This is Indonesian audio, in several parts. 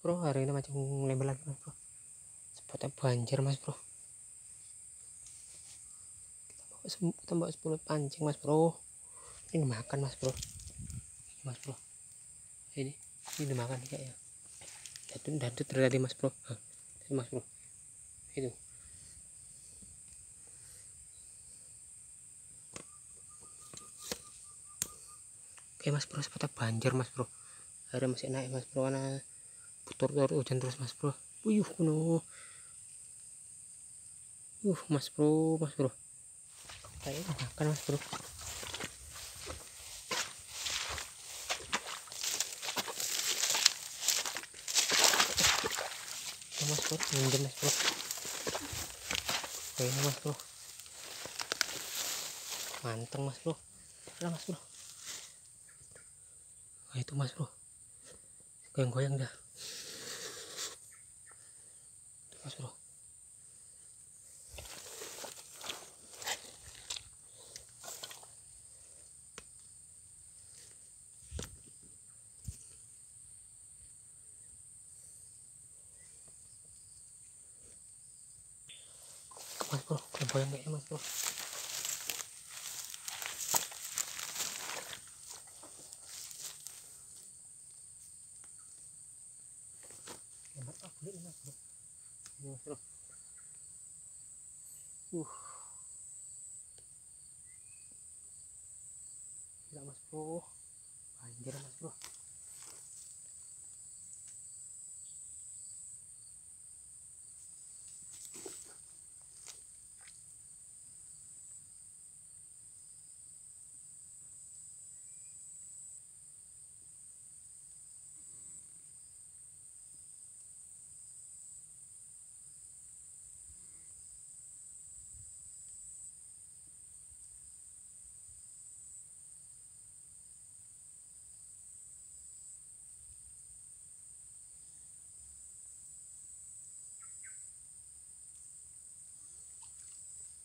bro, hari ini mancing lebar lagi mas bro. Spotnya banjir mas bro. Kita bawa 10 pancing mas bro. Ini dimakan mas bro. Mas bro, ini dimakan kayak ya. Dadut terjadi mas bro. Itu mas bro, itu. Oke mas bro, spotnya banjir mas bro. Airnya masih naik mas bro, karena putar hujan terus mas bro. Kuno. Mas bro, kayaknya makan mas bro. Mas bro, minjem mas bro. Ini mas bro, manteng mas bro. Nah, mas bro, nah, itu mas bro, goyang-goyang dah. Itu mas bro, goyang kayaknya mas bro. Mantap kulit mas bro. Ini mas bro. Gila mas bro, banjir mas bro.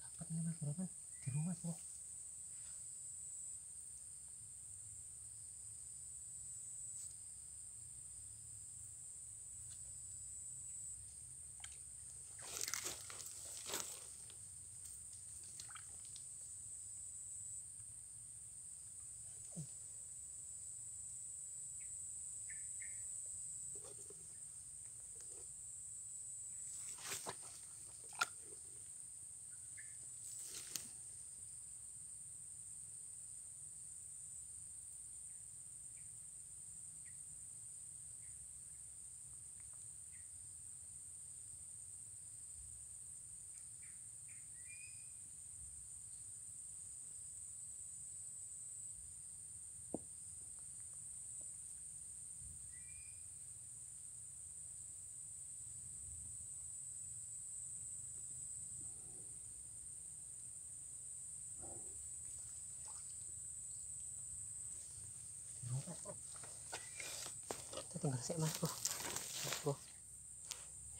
Dapat nih mas bro kan, di rumah bro. Kita tegar sih mas bro.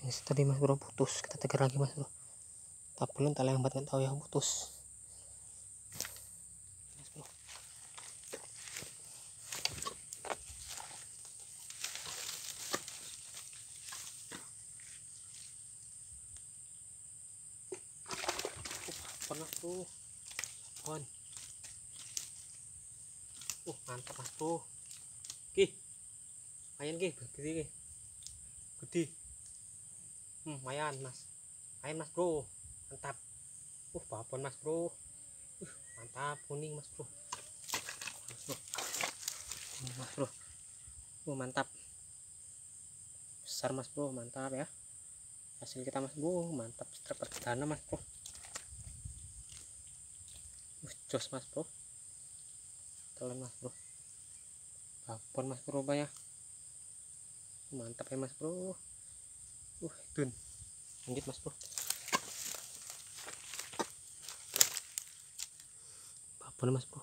Yang tadi mas bro putus, kita tegar lagi mas bro. Tak belum tak lembat kan tahu yang putus. Mas bro. Panas bro. Pon. Mantap mas bro. Mayan gede gede. Mayan mas. Mayan mas bro. Mantap. Babon mas bro. Mantap kuning mas bro. Mas bro. Mantap. Besar mas bro, mantap ya. Hasil kita mas bro, mantap. Strike perdana mas bro. Jos mas bro. Telan mas bro. Babon mas bro ya. Mantap ya mas bro. Dun. Lanjut mas bro. Babon mas bro.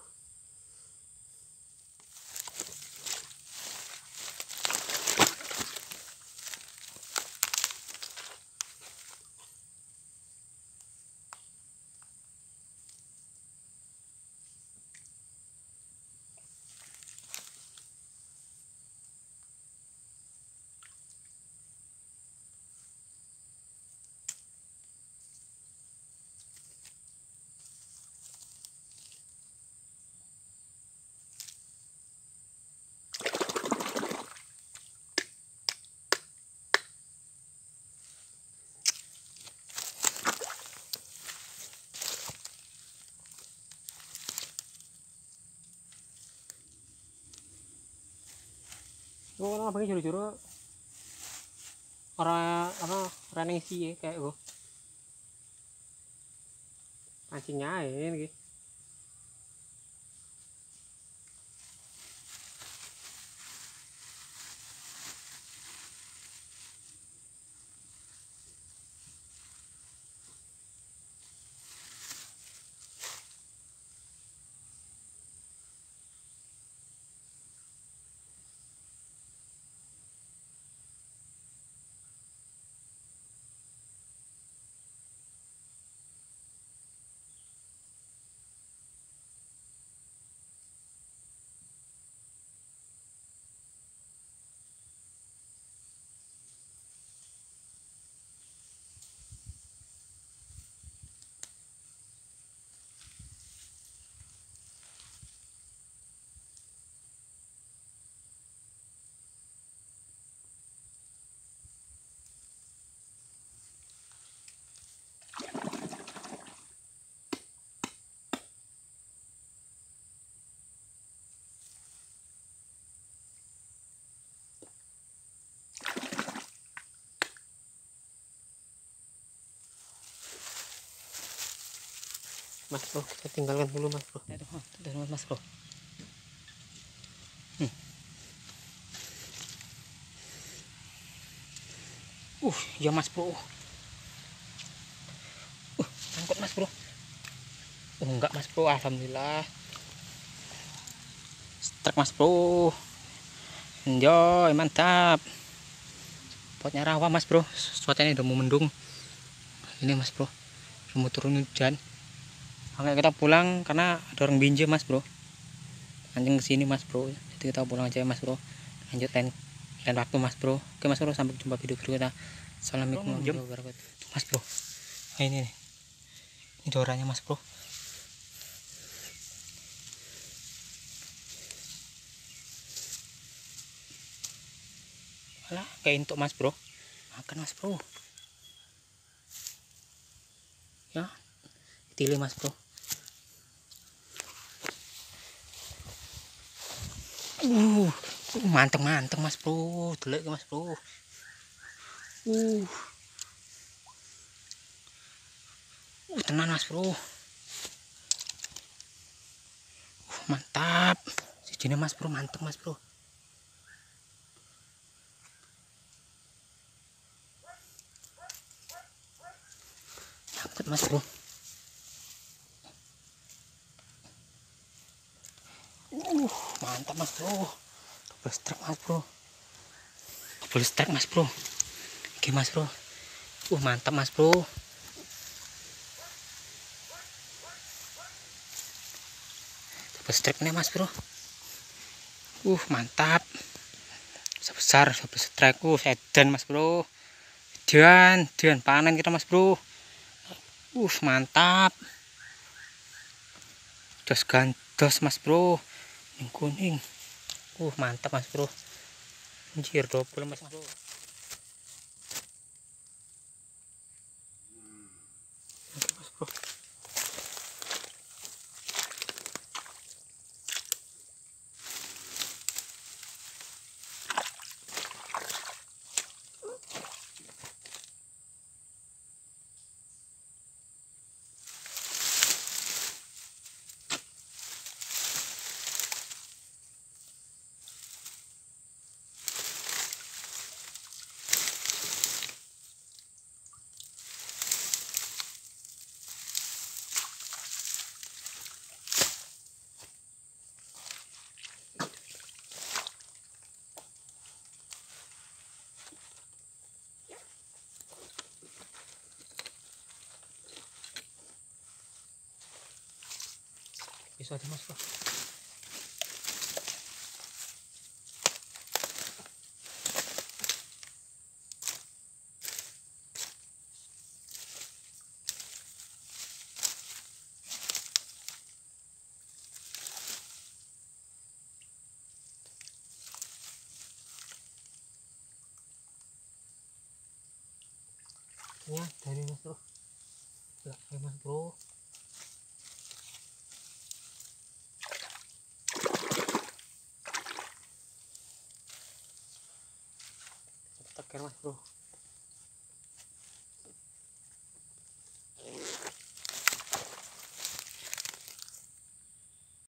Gue kan abangnya juru-juru orang apa orang yang sih kayak gue pancingnya ini gitu. Mas bro, kita tinggalkan dulu mas bro. Itu mas bro. Ya mas bro. Angkut mas bro. Enggak mas bro, alhamdulillah. Strike mas bro. Enjoy, mantap. Potnya rawa mas bro. Cuacanya udah mau mendung. Ini mas bro, udah mau turun hujan. Makanya kita pulang karena ada orang binje mas bro. Anjing kesini mas bro. Jadi kita pulang aja mas bro. Lanjut lain waktu mas bro. Oke mas bro, sampai jumpa video berikutnya. Assalamualaikum warahmatullahi wabarakatuh. Mas bro, nah ini nih, ini doranya mas bro. Alah, kayak intuk mas bro. Makan mas bro. Ya, tili mas bro. Manteng mas bro. Delek mas bro. Tenan mas bro. Mantap. Sijine mas bro, mantep mas bro. Dapat mas bro. Mantap mas bro. Double strike mas bro. Double strike mas bro. Oke mas bro. Mantap mas bro. Double strike nih mas bro. Mantap. Sebesar double strike. Sedan mas bro. Dan panen kita mas bro. Mantap. Dos gandos mas bro. Yang kuning. Mantap mas bro. Anjir, double mas bro. Oke mas bro. Bisa aja mas bro. Ya dari mas bro. Oke mas bro. teker mas bro.